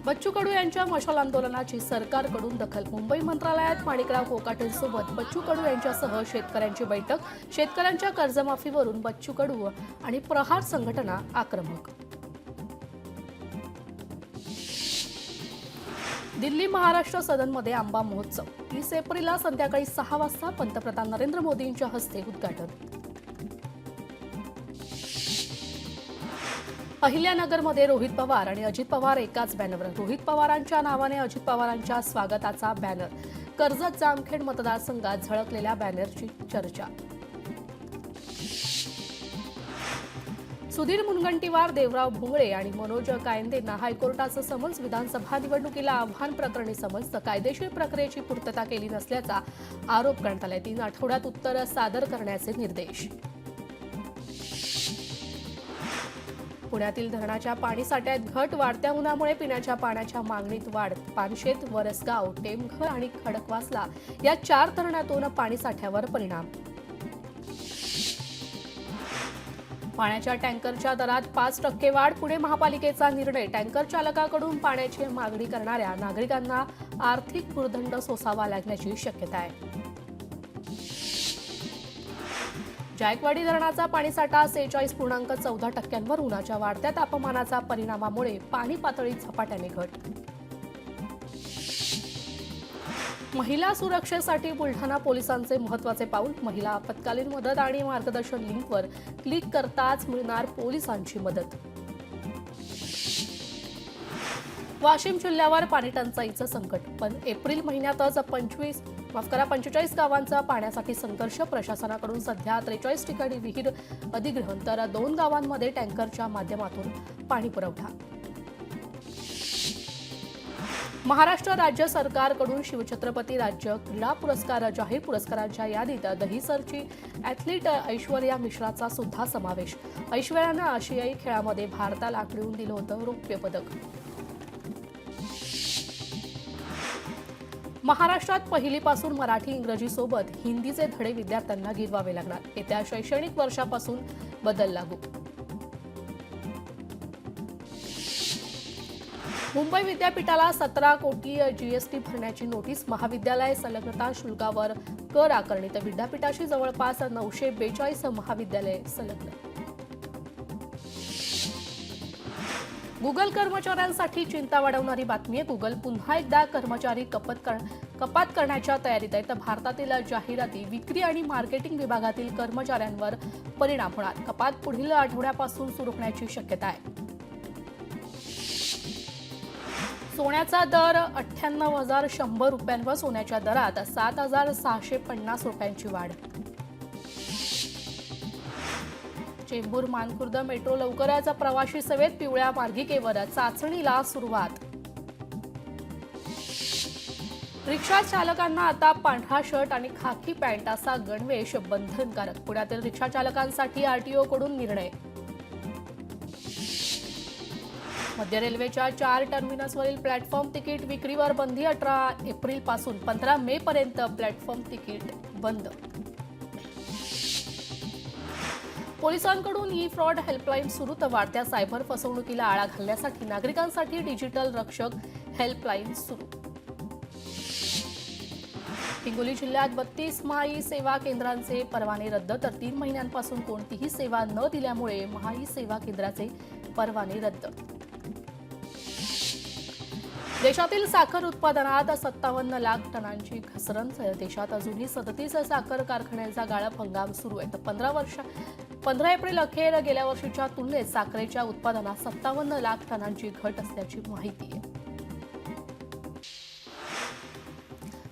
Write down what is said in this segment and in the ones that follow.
बच्चू कडू यांच्या मशाल आंदोलनाची सरकारकडून दखल। मुंबई मंत्रालयात माणिकराव कोकाटेंसोबत बच्चू कडू यांच्यासह शेतकऱ्यांची बैठक। शेतकऱ्यांच्या कर्जमाफीवरून बच्चू कडू आणि प्रहार संघटना आक्रमक। दिल्ली महाराष्ट्र सदनमध्ये आंबा महोत्सव 30 एप्रिलला संध्याकाळी 6 वाजता पंतप्रधान नरेंद्र मोदींच्या हस्ते उद्घाटन। अहिल्यानगरमध्ये रोहित पवार आणि अजित पवार एकाच बॅनरवर। रोहित पवारांच्या नावाने अजित पवारांच्या स्वागताचा बॅनर। कर्जत जामखेड मतदारसंघात झळकलेल्या बॅनरची चर्चा। सुधीर मुनगंटीवार, देवराव भोंगळे आणि मनोज कायंदेंना हायकोर्टाचं समन्स। विधानसभा निवडणुकीला आव्हान प्रकरणी समन्स। कायदेशीर प्रक्रियेची पूर्तता केली नसल्याचा आरोप करण्यात आलाय। 3 आठवड्यात उत्तर सादर करण्याचे निर्देश। पुण्यातील धरणाच्या पाणीसाठ्यात घट। वाढत्या उन्हामुळे पिण्याच्या पाण्याच्या मागणीत वाढ। पानशेत, वरसगाव, टेमघर आणि खडकवासला या 4 धरणातून पाणीसाठ्यावर परिणाम। पाण्याच्या टँकरच्या दरात 5% वाढ। पुणे महापालिकेचा निर्णय। टँकर चालकाकडून पाण्याची मागणी करणाऱ्या नागरिकांना आर्थिक भुर्दंड सोसावा लागण्याची शक्यता आहे। जायकवाडी धरणाचा पाणीसाठा 46.14%। उन्हाच्या वाढत्या तापमानाच्या परिणामामुळे पाणी पातळीत झपाट्याने घट। महिला सुरक्षेसाठी बुलढाणा पोलिसांचे महत्त्वाचे पाऊल। महिला आपत्कालीन मदत आणि मार्गदर्शन लिंकवर क्लिक करताच मिळणार पोलिसांची मदत। वाशिम जिल्ह्यावर पाणी टंचाईचं संकट। पण एप्रिल महिन्यातच 45 गावांचा पाण्यासाठी संघर्ष। प्रशासनाकडून सध्या 43 ठिकाणी विहीर अधिग्रहण तर 2 गावांमध्ये टँकरच्या माध्यमातून पाणी पुरवठा। महाराष्ट्र राज्य सरकारकडून शिवछत्रपती राज्य क्रीडा पुरस्कार जाहीर। पुरस्कारांच्या यादीत दहिसरची ॲथलीट ऐश्वर्या मिश्राचा सुद्धा समावेश। ऐश्वर्यानं आशियाई खेळामध्ये भारताला मिळवून दिलं होतं रौप्य पदक। महाराष्ट्रात पहिलीपासून मराठी इंग्रजी सोबत हिंदीचे धडे विद्यार्थ्यांना गिरवावे लागणार। येत्या शैक्षणिक वर्षापासून बदल लागू। मुंबई विद्यापीठाला 17 कोटी जीएसटी भरण्याची नोटीस। महाविद्यालय संलग्नता शुल्कावर कर आकारणी तर विद्यापीठाशी जवळपास 942 महाविद्यालये संलग्न। गुगल कर्मचाऱ्यांसाठी चिंता वाढवणारी बातमी आहे। गुगल पुन्हा एकदा कर्मचारी कपात करण्याच्या तयारीत आहे। तर भारतातील जाहिराती, विक्री आणि मार्केटिंग विभागातील कर्मचाऱ्यांवर परिणाम होणार। कपात पुढील आठवड्यापासून सुरू होण्याची शक्यता आहे। सोन्याचा दर 98,100 रुपयांवर। सोन्याच्या दरात 7,650 रुपयांची वाढ। चेंबूर मानखुर्द मेट्रो लवकरच प्रवासी सेवेत। पिवळ्या मार्गिकेवर चाचणीला सुरुवात। रिक्षा चालकांना आता पांढरा शर्ट आणि खाकी पॅन्ट असा गणवेश बंधनकारक। पुण्यातील रिक्षा चालकांसाठी आरटीओकडून निर्णय। मध्य रेल्वेच्या 4 टर्मिनसवरील प्लॅटफॉर्म तिकीट विक्रीवर बंदी। 18 एप्रिलपासून 15 मे पर्यंत प्लॅटफॉर्म तिकीट बंद। पोलिसांकडून ई फ्रॉड हेल्पलाईन सुरू तर वाढत्या सायबर फसवणुकीला आळा घालण्यासाठी नागरिकांसाठी डिजिटल रक्षक हेल्पलाईन सुरू। हिंगोली जिल्ह्यात 32 महाई सेवा केंद्रांचे परवाने रद्द तर 3 महिन्यांपासून कोणतीही सेवा न दिल्यामुळे महाई सेवा केंद्राचे परवाने रद्द। देशातील साखर उत्पादनात 57 लाख टनांची घसरण। देशात अजूनही 37 साखर कारखान्यांचा गाळप हंगाम सुरू आहे। तर 15 एप्रिल अखेर गेल्या वर्षीच्या तुलनेत साखरेच्या उत्पादनात 57 लाख टनांची घट असल्याची माहिती आहे।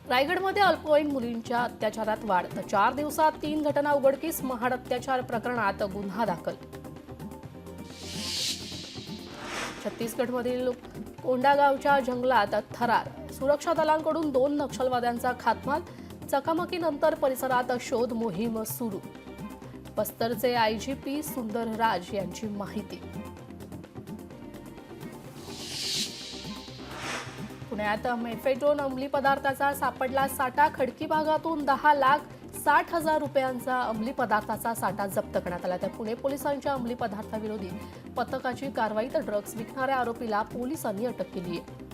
रायगडमध्ये अल्पवयीन मुलींच्या अत्याचारात वाढ तर 4 दिवसात 3 घटना उघडकीस। महाड अत्याचार प्रकरणात गुन्हा दाखल। छत्तीसगडमधील कोंडागावच्या जंगलात थरार। सुरक्षा दलांकडून 2 नक्षलवाद्यांचा खात्मा। चकमकीनंतर परिसरात शोध मोहीम सुरू। बस्तरचे आयजीपी सुंदर राज यांची माहिती। पुण्यात मेफेड्रोन अंमली पदार्थाचा सापडला साठा। खडकी भागातून 10,60,000 रुपयांचा अंमली पदार्थाचा साठा जप्त करण्यात आला। तर पुणे पोलिसांच्या अंमली पदार्थाविरोधी पथकाची कारवाई तर ड्रग्ज विकणाऱ्या आरोपीला पोलिसांनी अटक केली आहे।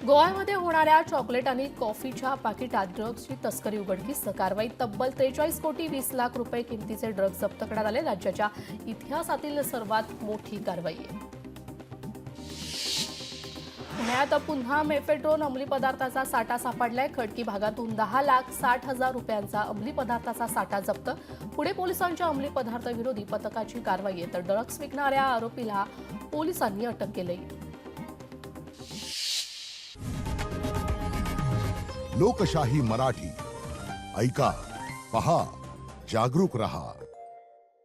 गोव्यामध्ये होणाऱ्या चॉकलेट आणि कॉफीच्या पाकिटात ड्रग्जची तस्करी उघडकीस. कारवाईत तब्बल 43 कोटी 20 लाख रुपये किमतीचे ड्रग्ज जप्त करण्यात आले. राज्याच्या इतिहासातील सर्वात मोठी कारवाई आहे. पुण्यात पुन्हा मेफेड्रोन अंमली पदार्थाचा साठा सापडलाय. खडकी भागातून 10,60,000 रुपयांचा अंमली पदार्थाचा साठा जप्त. पुणे पोलिसांच्या अंमली पदार्थ विरोधी पथकाची कारवाई आहे. तर ड्रग्ज विकणाऱ्या आरोपीला पोलिसांनी अटक केली. लोकशाही मराठी ऐका, पहा, जागरूक रहा.